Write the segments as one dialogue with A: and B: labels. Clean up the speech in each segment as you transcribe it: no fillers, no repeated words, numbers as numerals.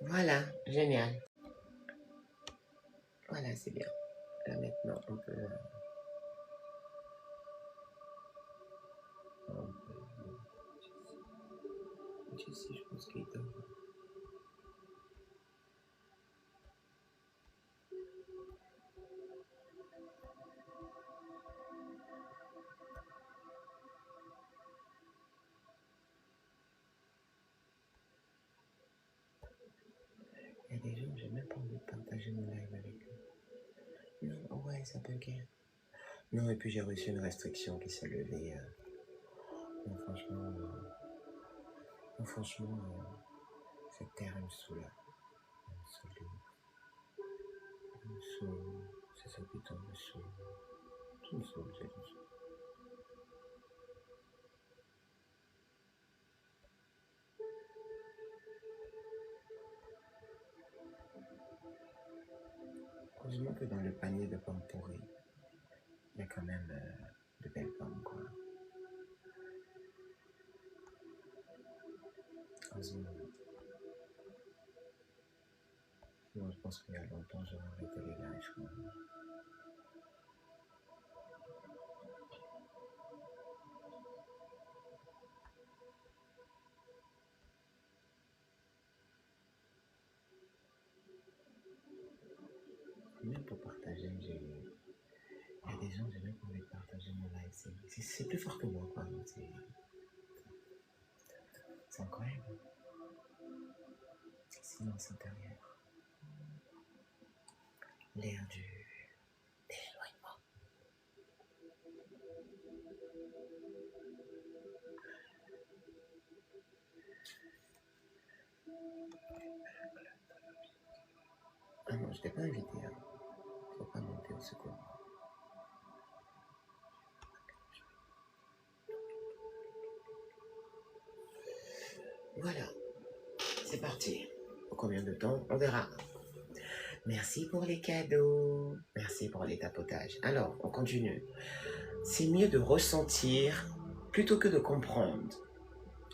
A: Voilà, génial. Voilà, c'est bien. Là maintenant, je pense qu'il dort. Il y a des gens, j'ai même pas envie de partager mon live avec eux. Non, ouais, ça peut guère. Non, et puis j'ai reçu une restriction qui s'est levée. Non, franchement, cette terre, elle me saoule. Elle me saoule. Elle me saoule. Ces hôpitaux me saoulent. Tout me saoule, c'est tout. Heureusement que dans le panier de pommes pourries, il y a quand même de belles pommes, quoi. Heureusement. Sinon, je pense qu'il y a longtemps, j'aurais arrêté les lives, quoi. Même pour partager, il y a des gens, j'ai même pas envie de partager mon live. C'est plus fort que moi, quoi. C'est incroyable. Silence intérieur. L'air de l'éloignement. Ah non, je t'ai pas invité, hein. Faut pas monter au secours. Voilà, c'est parti. Pour combien de temps? On verra. Merci pour les cadeaux. Merci pour les tapotages. Alors, on continue. C'est mieux de ressentir plutôt que de comprendre.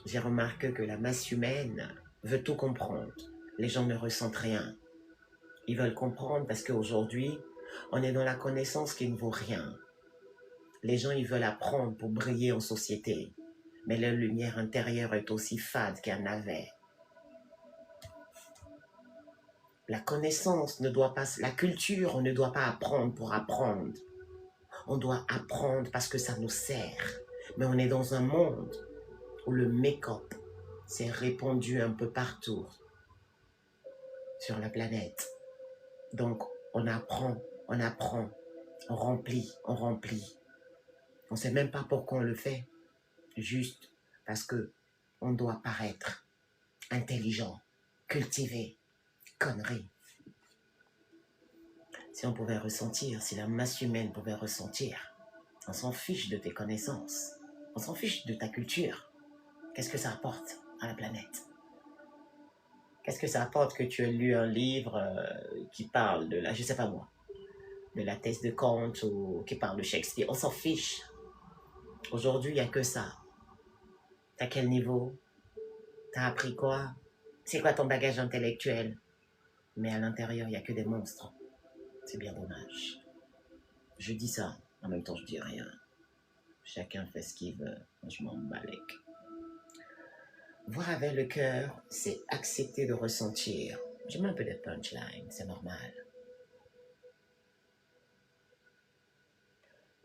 A: J'ai remarqué que la masse humaine veut tout comprendre. Les gens ne ressentent rien. Ils veulent comprendre parce qu'aujourd'hui, on est dans la connaissance qui ne vaut rien. Les gens, ils veulent apprendre pour briller en société. Mais leur lumière intérieure est aussi fade qu'un navet. La connaissance ne doit pas... La culture, on ne doit pas apprendre pour apprendre. On doit apprendre parce que ça nous sert. Mais on est dans un monde où le make-up s'est répandu un peu partout sur la planète. Donc, on apprend, on remplit. On ne sait même pas pourquoi on le fait. Juste parce que on doit paraître intelligent, cultivé, connerie. Si on pouvait ressentir, si la masse humaine pouvait ressentir, on s'en fiche de tes connaissances, on s'en fiche de ta culture. Qu'est-ce que ça apporte à la planète? Qu'est-ce que ça apporte que tu aies lu un livre qui parle de la, je sais pas moi, de la thèse de Kant ou qui parle de Shakespeare? On s'en fiche. Aujourd'hui, il n'y a que ça. T'as quel niveau? T'as appris quoi? C'est quoi ton bagage intellectuel? Mais à l'intérieur, il n'y a que des monstres. C'est bien dommage. Je dis ça, en même temps je dis rien. Chacun fait ce qu'il veut, moi je m'en balèque. Voir avec le cœur, c'est accepter de ressentir. Je mets un peu de punchline, c'est normal.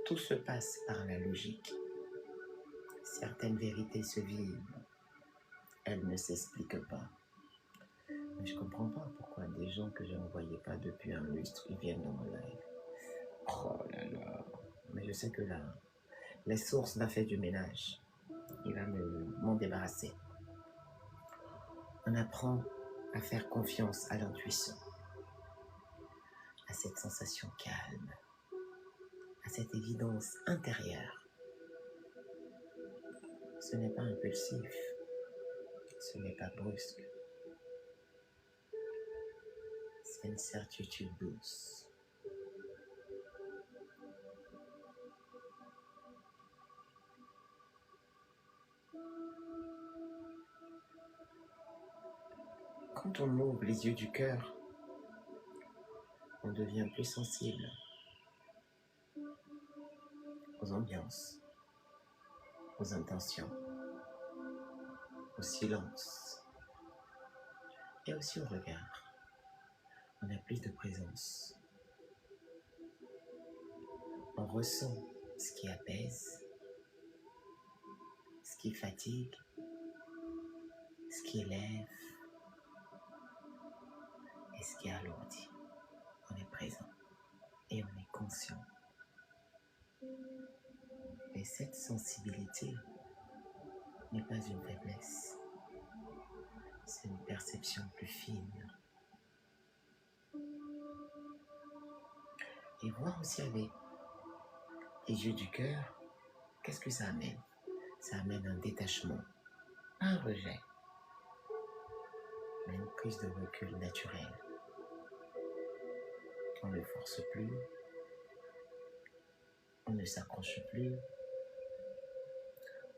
A: Tout se passe par la logique. Certaines vérités se vivent. Elles ne s'expliquent pas. Mais je comprends pas pourquoi des gens que je ne voyais pas depuis un lustre, ils viennent dans mon live. Oh là là. Mais je sais que là, les sources m'a fait du ménage. Il va m'en débarrasser. On apprend à faire confiance à l'intuition, à cette sensation calme, à cette évidence intérieure. Ce n'est pas impulsif, ce n'est pas brusque, c'est une certitude douce. Quand on ouvre les yeux du cœur, on devient plus sensible aux ambiances, aux intentions, au silence et aussi au regard. On a plus de présence. On ressent ce qui apaise, ce qui fatigue, ce qui élève et ce qui alourdit. On est présent et on est conscient. Et cette sensibilité n'est pas une faiblesse, c'est une perception plus fine. Et voir aussi avec les yeux du cœur, qu'est-ce que ça amène? Ça amène un détachement, pas un rejet, mais une prise de recul naturelle. On ne force plus, on ne s'accroche plus,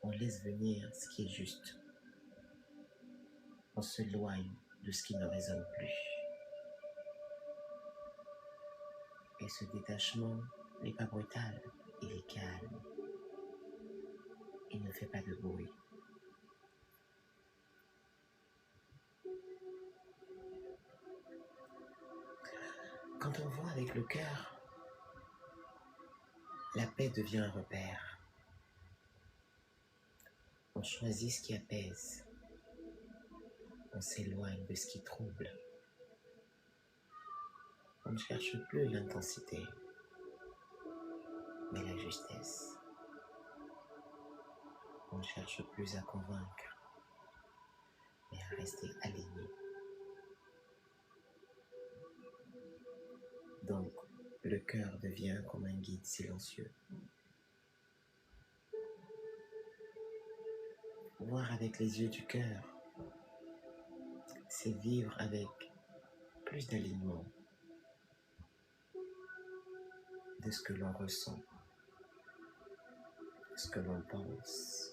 A: on laisse venir ce qui est juste. On s'éloigne de ce qui ne résonne plus. Et ce détachement n'est pas brutal, il est calme. Il ne fait pas de bruit. Quand on voit avec le cœur, la paix devient un repère. On choisit ce qui apaise. On s'éloigne de ce qui trouble. On ne cherche plus l'intensité, mais la justesse. On ne cherche plus à convaincre, mais à rester aligné. Donc, le cœur devient comme un guide silencieux. Voir avec les yeux du cœur, c'est vivre avec plus d'alignement de ce que l'on ressent, de ce que l'on pense,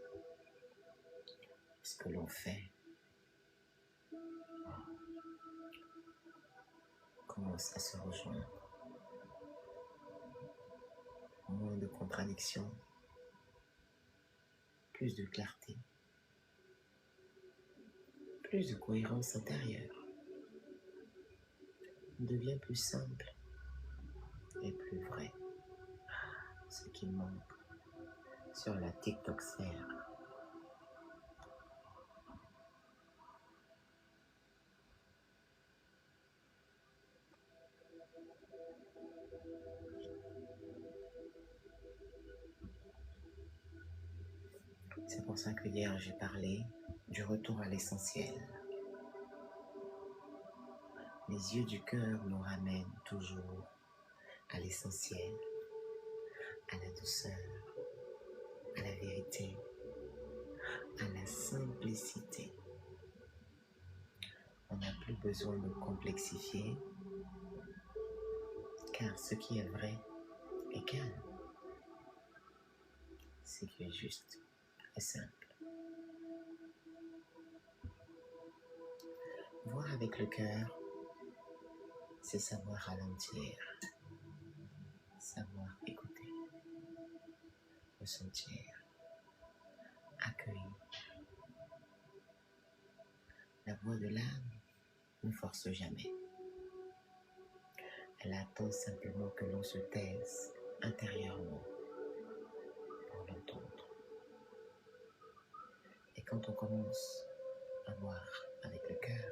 A: de ce que l'on fait. Commence à se rejoindre. Moins de contradictions, plus de clarté, plus de cohérence intérieure. On devient plus simple et plus vrai. Ce qui manque sur la TikTok-sphère. C'est pour ça que hier j'ai parlé du retour à l'essentiel. Les yeux du cœur nous ramènent toujours à l'essentiel, à la douceur, à la vérité, à la simplicité. On n'a plus besoin de complexifier, car ce qui est vrai est calme. Ce qui est juste est simple. Voir avec le cœur, c'est savoir ralentir, savoir écouter, ressentir, accueillir. La voix de l'âme ne force jamais. Elle attend simplement que l'on se taise intérieurement pour l'entendre. Et quand on commence à voir avec le cœur,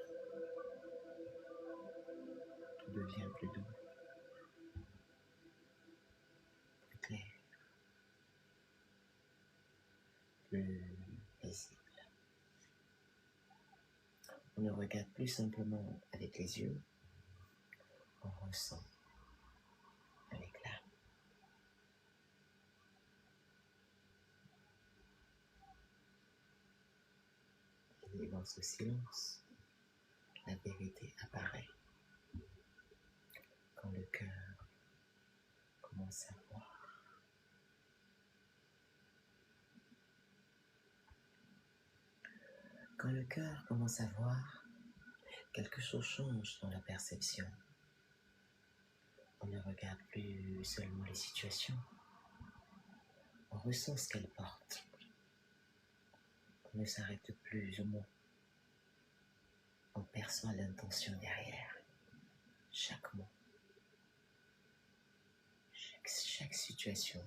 A: tout devient plus doux, plus clair, plus paisible. On ne regarde plus simplement avec les yeux, on ressent avec l'âme. Et dans ce silence, la vérité apparaît. Quand le cœur commence à voir. Quand le cœur commence à voir, quelque chose change dans la perception. On ne regarde plus seulement les situations, on ressent ce qu'elles portent. On ne s'arrête plus au mot. On perçoit l'intention derrière chaque mot, chaque situation,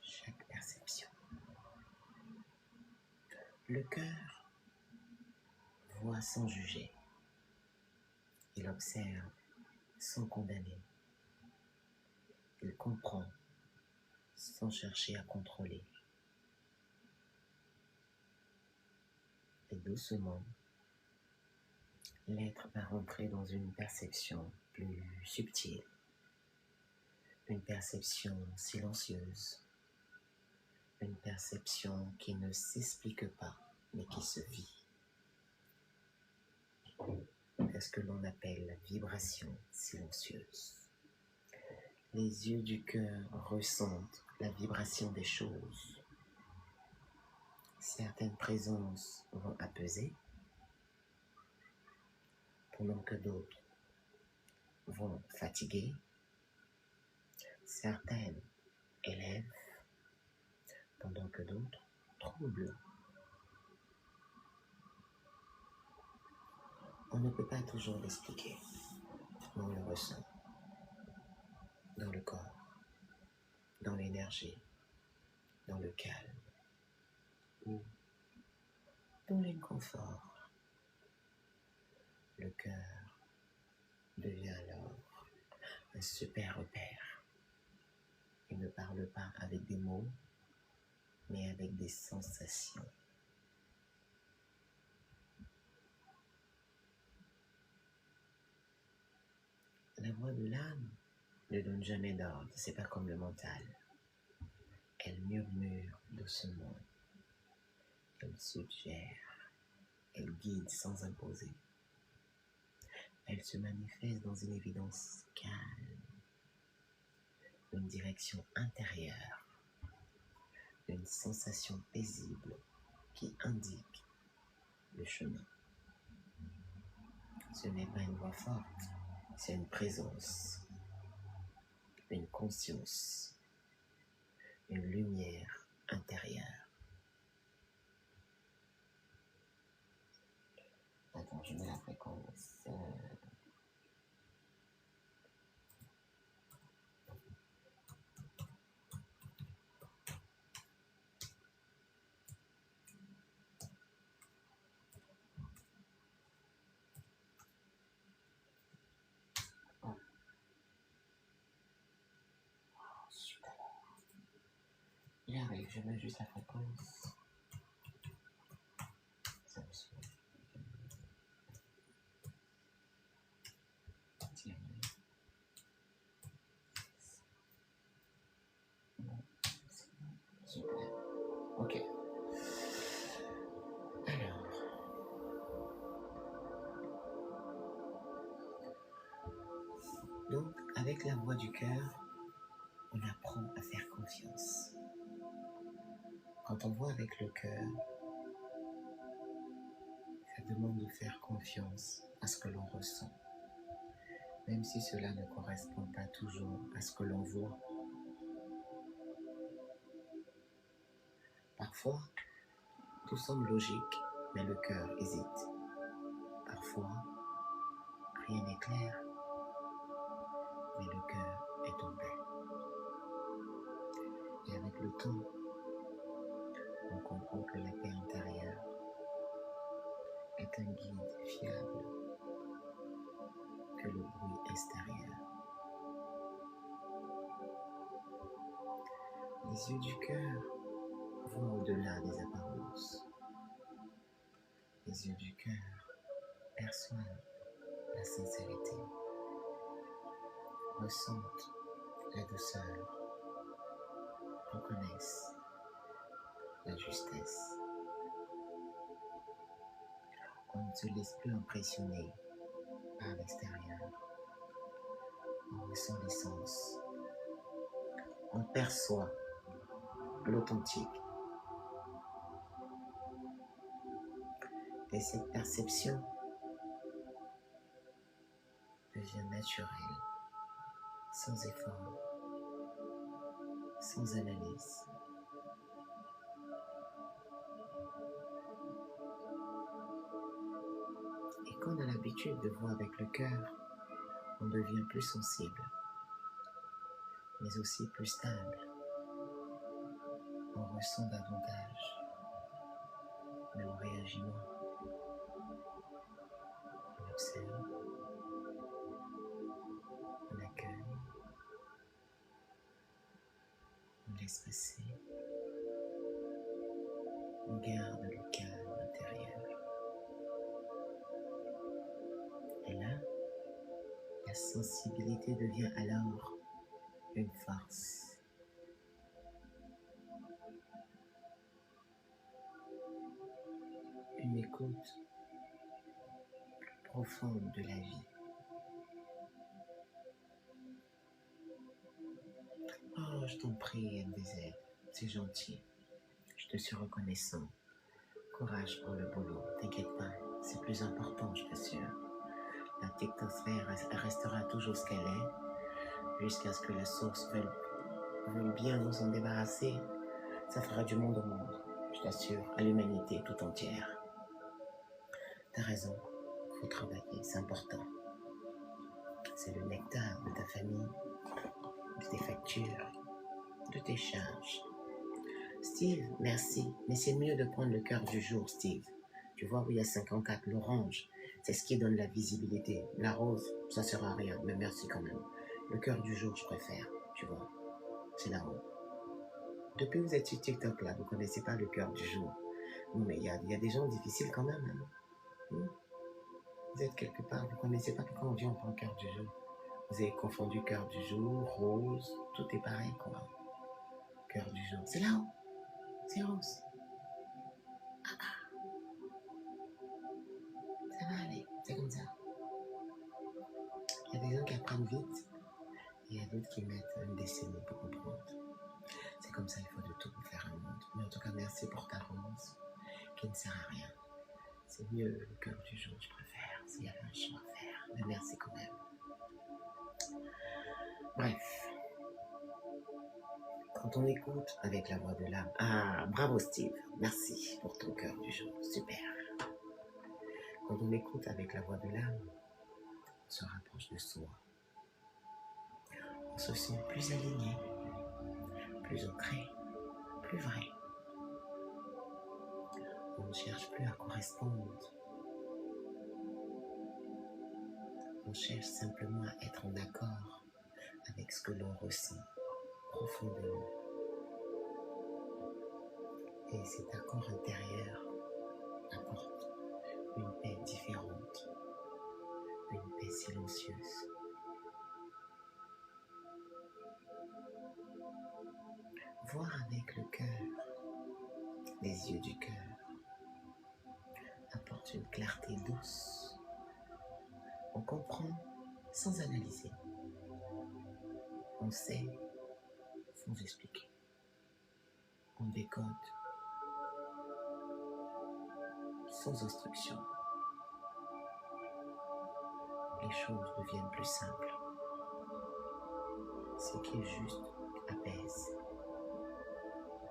A: chaque perception. Le cœur voit sans juger. Il observe sans condamner. Il comprend sans chercher à contrôler. Et doucement, l'être va rentrer dans une perception plus subtile, une perception silencieuse, une perception qui ne s'explique pas, mais qui se vit. C'est ce que l'on appelle la vibration silencieuse. Les yeux du cœur ressentent la vibration des choses. Certaines présences vont apaiser, pendant que d'autres vont fatiguer. Certaines élèvent, pendant que d'autres troublent. On ne peut pas toujours l'expliquer, mais on le ressent dans le corps, dans l'énergie, dans le calme ou dans l'inconfort. Le cœur devient alors un super repère. Il ne parle pas avec des mots, mais avec des sensations. La voix de l'âme ne donne jamais d'ordre, c'est pas comme le mental. Elle murmure doucement, elle suggère, elle guide sans imposer. Elle se manifeste dans une évidence calme, une direction intérieure, une sensation paisible qui indique le chemin. Ce n'est pas une voix forte, c'est une présence, une conscience, une lumière intérieure. Attends, je mets la fréquence. Super. Il arrive, je mets juste la fréquence. Ça me saoule. Tiens. Super. Ok. Alors. Donc, avec la voix du cœur, on apprend à faire confiance. Quand on voit avec le cœur, ça demande de faire confiance à ce que l'on ressent, même si cela ne correspond pas toujours à ce que l'on voit. Parfois, tout semble logique, mais le cœur hésite. Parfois, rien n'est clair, mais le cœur est en paix. Et avec le temps, on comprend que la paix intérieure est un guide fiable que le bruit extérieur. Les yeux du cœur vont au-delà des apparences. Les yeux du cœur perçoivent la sincérité, ressentent la douceur, reconnaissent la justesse. On ne se laisse plus impressionner par l'extérieur. On ressent l'essence. On perçoit l'authentique. Et cette perception devient naturelle, sans effort, sans analyse. Et quand on a l'habitude de voir avec le cœur, on devient plus sensible, mais aussi plus stable. On ressent davantage, mais on réagit moins. On observe, on accueille, on laisse passer, on garde le calme intérieur. Et là, la sensibilité devient alors une force. Une écoute plus profonde de la vie. Oh, je t'en prie, MDZ, c'est gentil. Je te suis reconnaissant. Courage pour le boulot, t'inquiète pas, c'est plus important, je t'assure. La technosphère restera toujours ce qu'elle est, jusqu'à ce que la source veuille bien nous en débarrasser. Ça fera du monde au monde, je t'assure, à l'humanité tout entière. T'as raison, faut travailler, c'est important. C'est le nectar de ta famille, de tes factures, de tes charges. Steve, merci, mais c'est mieux de prendre le cœur du jour, Steve. Tu vois où il y a 54, l'orange, c'est ce qui donne la visibilité. La rose, ça sert à rien, mais merci quand même. Le cœur du jour, je préfère, tu vois. C'est là-haut. Depuis que vous êtes sur TikTok, là, vous ne connaissez pas le cœur du jour. Non, mais il y a des gens difficiles quand même. Hein. Vous êtes quelque part, vous ne connaissez pas quand on dit on prend le cœur du jour. Vous avez confondu cœur du jour, rose, tout est pareil, quoi. Cœur du jour, c'est là-haut. C'est rose. Ça va aller, c'est comme ça. Il y a des gens qui apprennent vite, et il y a d'autres qui mettent une décennie pour comprendre. C'est comme ça, il faut de tout pour faire un monde. Mais en tout cas, merci pour ta rose, qui ne sert à rien. C'est mieux le cœur du jour, je préfère, s'il y avait un choix à faire. Mais merci quand même. Bref. Quand on écoute avec la voix de l'âme... Ah, bravo Steve, merci pour ton cœur du jour, super. Quand on écoute avec la voix de l'âme, on se rapproche de soi. On se sent plus aligné, plus ancré, plus vrai. On ne cherche plus à correspondre. On cherche simplement à être en accord avec ce que l'on ressent profondément. Et cet accord intérieur apporte une paix différente, une paix silencieuse. Voir avec le cœur, les yeux du cœur, apporte une clarté douce. On comprend sans analyser. On sait sans expliquer. On décode sans instruction. Les choses deviennent plus simples. Ce qui est juste apaise.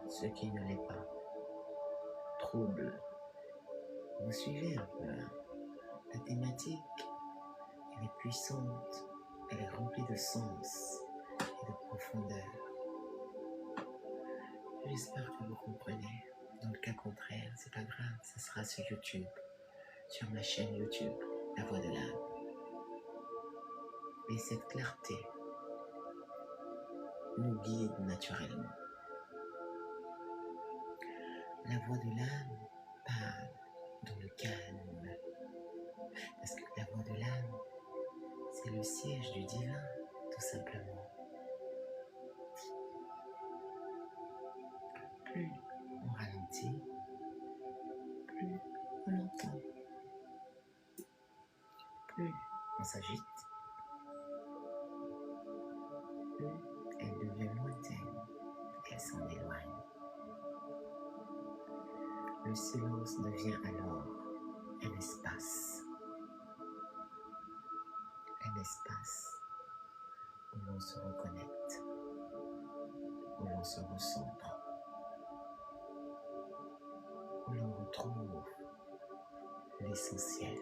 A: Ce qui ne l'est pas trouble. Vous suivez un peu, hein? La thématique, elle est puissante, elle est remplie de sens et de profondeur. J'espère que vous comprenez. Dans le cas contraire, c'est pas grave, ça sera sur YouTube, sur ma chaîne YouTube, La Voix de l'âme. Et cette clarté nous guide naturellement. La voix de l'âme parle dans le calme. Parce que la voix de l'âme, c'est le siège du divin, tout simplement. Plus on ralentit, plus on l'entend. Plus on s'agite, plus elle devient lointaine, elle s'en éloigne. Le silence devient alors un espace où l'on se reconnecte, où l'on se recentre, où l'on retrouve l'essentiel.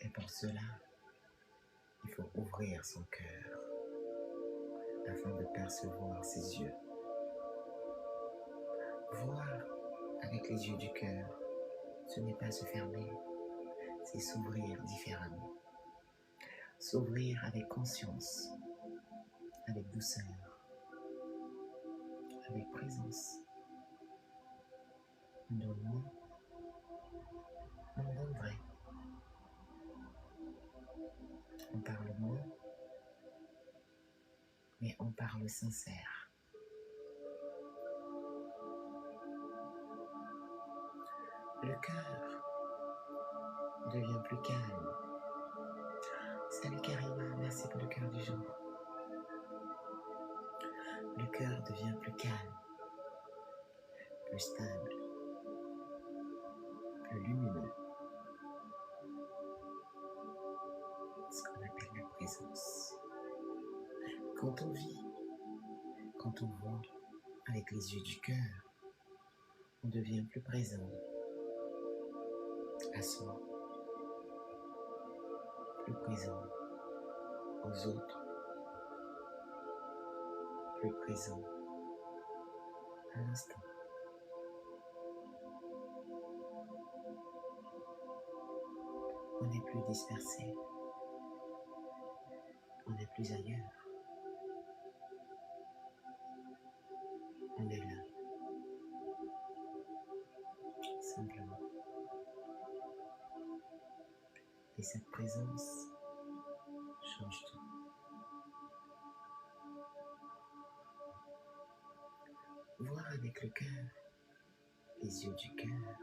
A: Et pour cela, il faut ouvrir son cœur afin de percevoir ses yeux. Voir avec les yeux du cœur, ce n'est pas se fermer, c'est s'ouvrir différemment. S'ouvrir avec conscience, avec douceur, avec présence. On donne moins, on donne vrai. On parle moins, mais on parle sincère. Le cœur devient plus calme. Salut Karima, merci pour le cœur du jour. Le cœur devient plus calme, plus stable, plus lumineux. Ce qu'on appelle la présence. Quand on vit, quand on voit avec les yeux du cœur, on devient plus présent à soi, plus présent aux autres, plus présent à l'instant. On n'est plus dispersé, on n'est plus ailleurs. On est là, simplement. Et cette présence change tout. Voir avec le cœur, les yeux du cœur,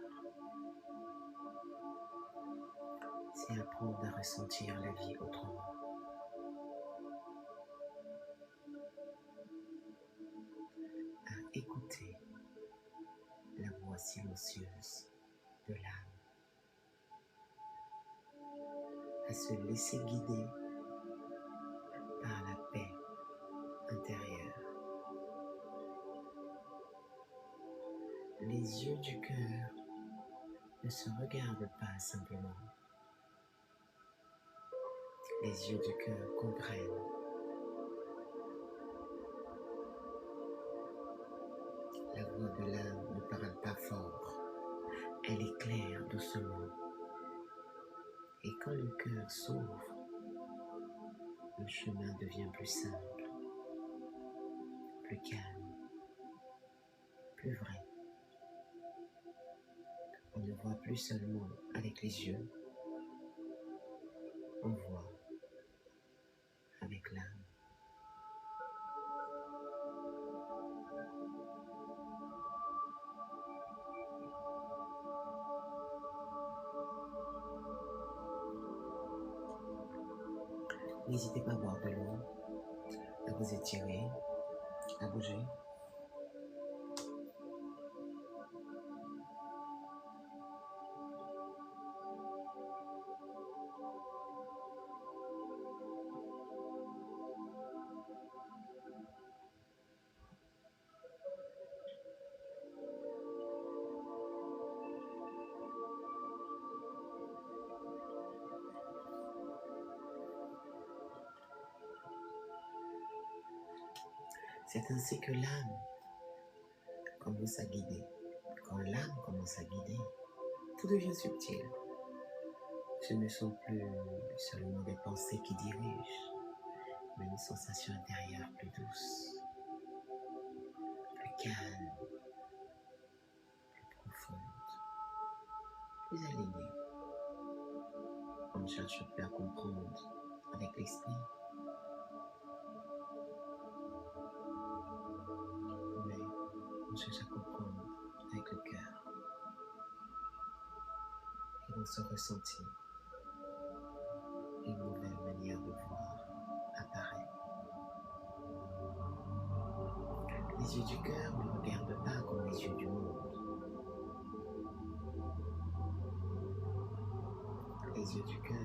A: c'est apprendre à ressentir la vie autrement. À écouter la voix silencieuse de l'âme. À se laisser guider par la paix intérieure. Les yeux du cœur ne se regardent pas simplement. Les yeux du cœur comprennent. La voix de l'âme ne parle pas fort. Elle éclaire doucement. Et quand le cœur s'ouvre, le chemin devient plus simple, plus calme, plus vrai. On ne voit plus seulement avec les yeux, on voit avec l'âme. N'hésitez pas à boire de l'eau, à vous étirer, à bouger. C'est ainsi que l'âme commence à guider. Quand l'âme commence à guider, tout devient subtil. Ce ne sont plus seulement des pensées qui dirigent, mais une sensation intérieure plus douce, plus calme, plus profonde, plus alignée. On ne cherche plus à comprendre avec l'esprit, mais on cherche à comprendre avec le cœur. Et dans ce ressenti, une nouvelle manière de voir apparaît. Les yeux du cœur ne regardent pas comme les yeux du monde. les yeux du cœur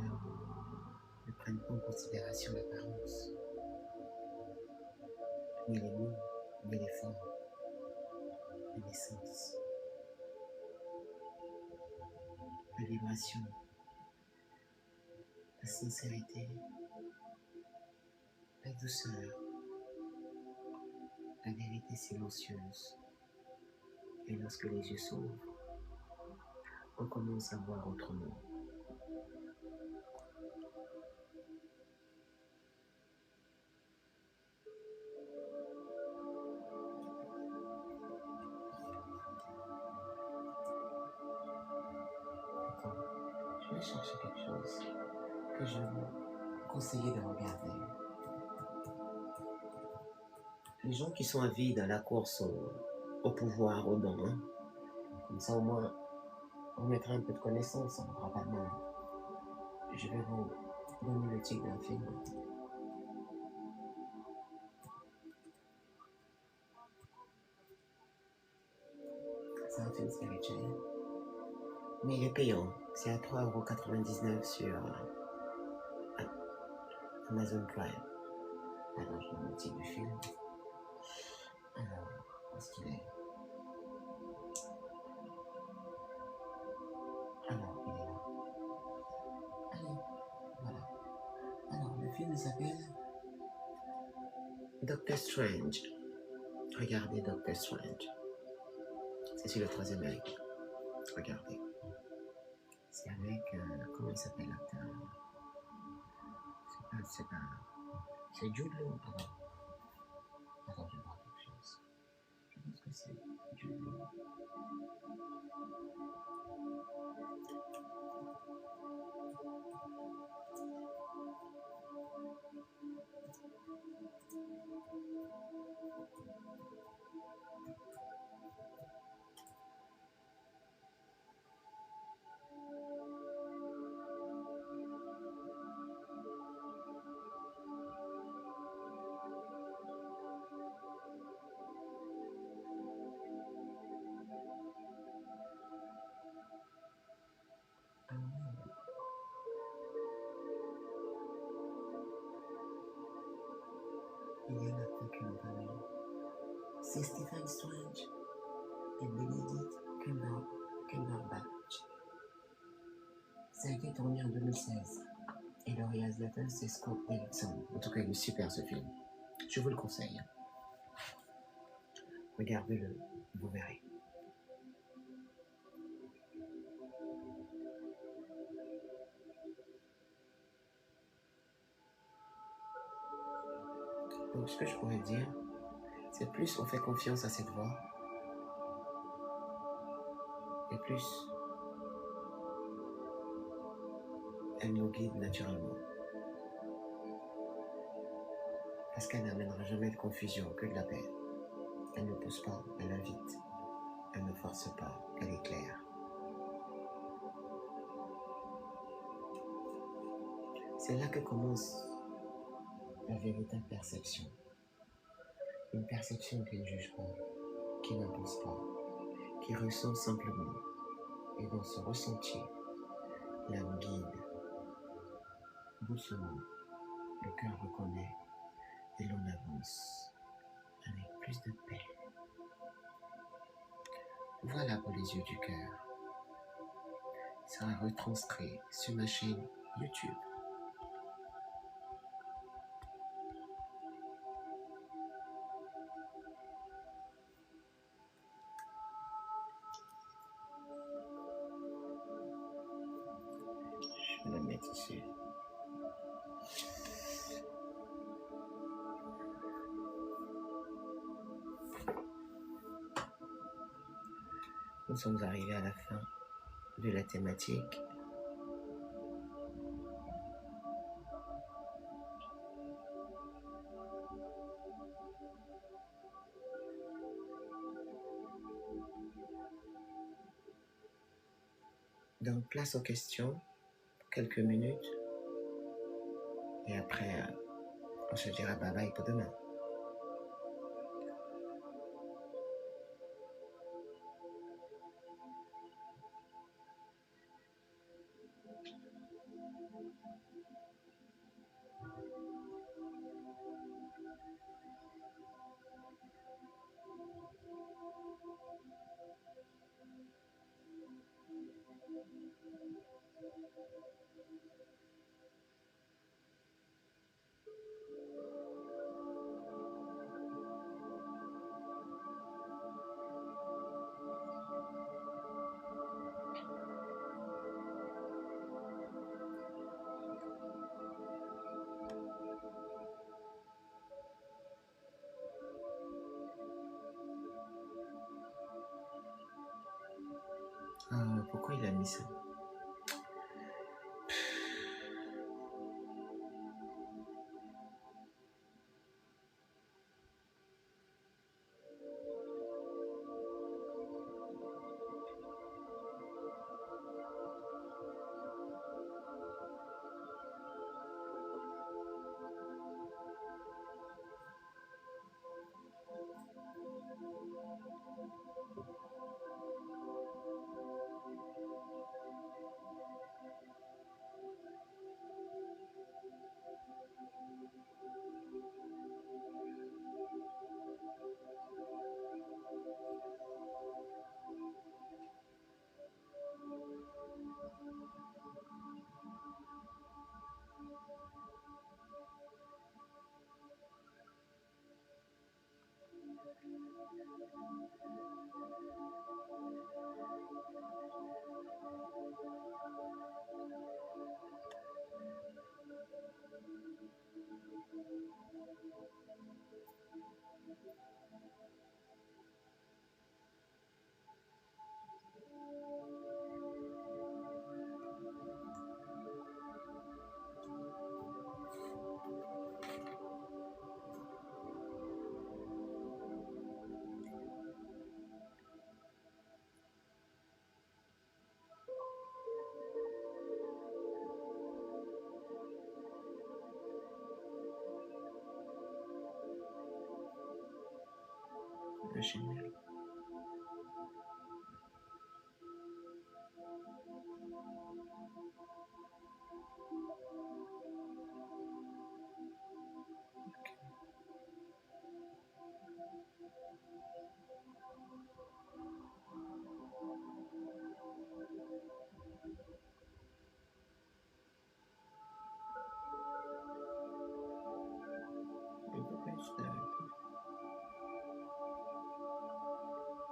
A: ne prennent pas en considération l'apparence, ni les mots, ni les formes, ni les sens. La vibration, la sincérité, la douceur, la vérité silencieuse. Et lorsque les yeux s'ouvrent, on commence à voir autrement. Attends, je vais chercher quelque chose que je vais vous conseiller de regarder. Les gens qui sont avides à la course au pouvoir, au don, hein, comme ça au moins on mettra un peu de connaissance, ça ne fera pas de mal. Je vais vous donner le titre d'un film. C'est un film spirituel, mais il est payant. C'est à 3,99 € sur Amazon Prime. Alors je donne le titre du film. Alors, où est-ce qu'il est? Alors, il est là. Allez, voilà. Alors, le film s'appelle Doctor Strange. Regardez Doctor Strange. C'est sur le 3e œil. Regardez. C'est avec... comment il s'appelle l'acteur? C'est Jude Law. Attends, je vais voir quelque chose. Je pense que c'est Jude Law. Ah oui. Il y a l'acteur qui l'a parlé. C'est Stephen Strange et Benedict Cumberbatch. Ça a été tourné en 2016. Et le réalisateur, c'est Scott Derrickson. En tout cas, il est super ce film. Je vous le conseille. Regardez-le, vous verrez. Donc, ce que je pourrais dire, c'est plus on fait confiance à cette voix, et plus elle nous guide naturellement. Parce qu'elle n'amènera jamais de confusion, que de la paix. Elle ne pousse pas, elle invite. Elle ne force pas, elle éclaire. C'est là que commence la véritable perception. Une perception qui ne juge pas, qui n'impose pas, qui ressent simplement. Et dans ce ressenti, l'âme guide. Doucement, le cœur reconnaît et l'on avance avec plus de paix. Voilà pour les yeux du cœur. Ça sera retranscrit sur ma chaîne YouTube. Je vais la mettre ici. Nous sommes arrivés à la fin de la thématique. Donc, place aux questions, quelques minutes, et après, on se dira bye bye pour demain. Pourquoi il a mis ça? Génial.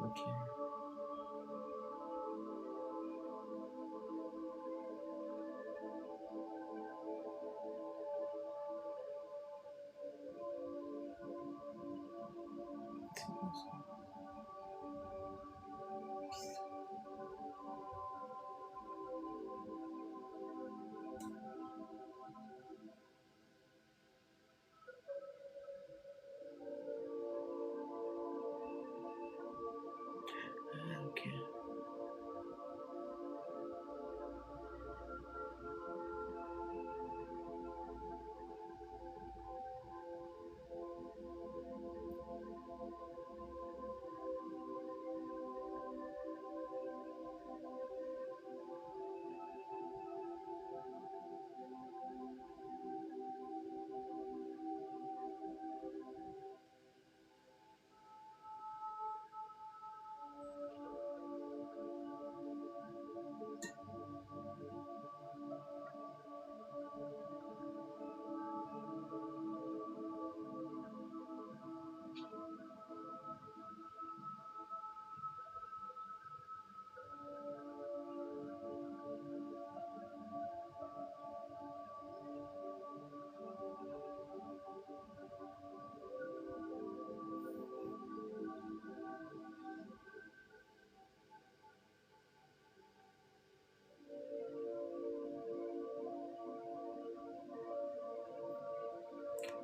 A: Ok. C'est bon ça. Ah, ok.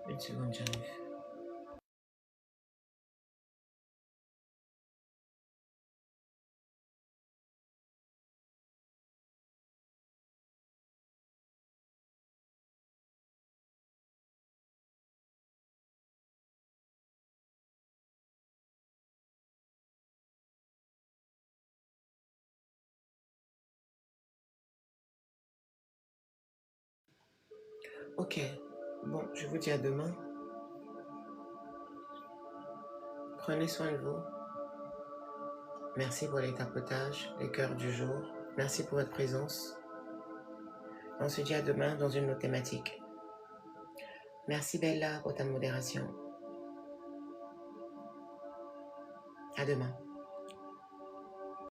A: Une seconde, j'arrive. Ok. Bon, je vous dis à demain. Prenez soin de vous. Merci pour les tapotages, les cœurs du jour. Merci pour votre présence. On se dit à demain dans une autre thématique. Merci Bella pour ta modération. À demain.